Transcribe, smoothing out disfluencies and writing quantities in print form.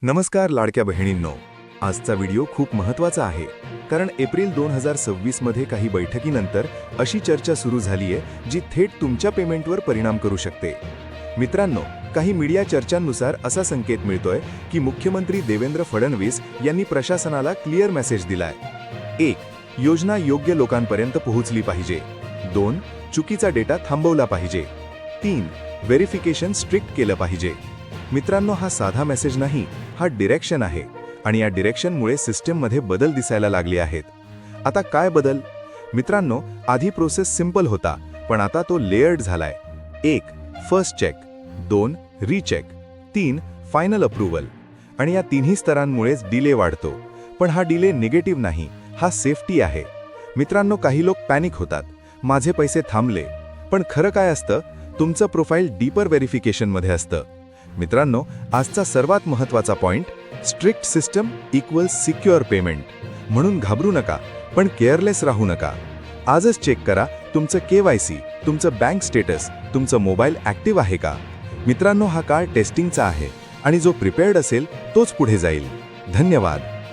नमस्कार लाडक्या बहिणींनो, आजचा व्हिडिओ खूप महत्त्वाचा आहे कारण एप्रिल 2026 मध्ये काही बैठकीनंतर अशी चर्चा सुरू झाली आहे जी थेट तुमच्या पेमेंटवर परिणाम करू शकते. मित्रांनो, काही मीडिया चर्चांनुसार असा संकेत मिळतोय की मुख्यमंत्री देवेंद्र फडणवीस यांनी प्रशासनाला क्लिअर मेसेज दिलाय. 1. योजना योग्य लोकांपर्यंत पोहोचली पाहिजे. 2. चुकीचा डेटा थांबवला पाहिजे. 3. व्हेरिफिकेशन स्ट्रिक्ट केलं पाहिजे. मित्रांनो, हा साधा मेसेज नाही, हा डिरेक्शन आहे आणि या डिरेक्शनमुळे सिस्टममध्ये बदल दिसायला लागले आहेत. आता काय बदल? मित्रांनो, आधी प्रोसेस सिंपल होता, पण आता तो लेयर्ड झालाय. 1. First check. 2. Recheck. 3. Final approval. आणि या तिन्ही स्तरांमुळेच डिले वाढतो. पण हा डिले निगेटिव्ह नाही, हा सेफ्टी आहे. मित्रांनो, काही लोक पॅनिक होतात, माझे पैसे थांबले. पण खरं काय असतं? तुमचं प्रोफाईल डीपर व्हेरिफिकेशनमध्ये असतं. मित्रांनो, आजचा सर्वात महत्त्वाचा point, strict system equals secure payment. म्हणून घाबरू नका, पण केअरलेस राहू नका. आजच चेक करा तुमचं KYC, तुमचं बँक स्टेटस, तुमचं मोबाईल ॲक्टिव्ह आहे का. मित्रांनो, हा काळ टेस्टिंगचा आहे आणि जो प्रिपेअर्ड असेल तोच पुढे जाईल. धन्यवाद.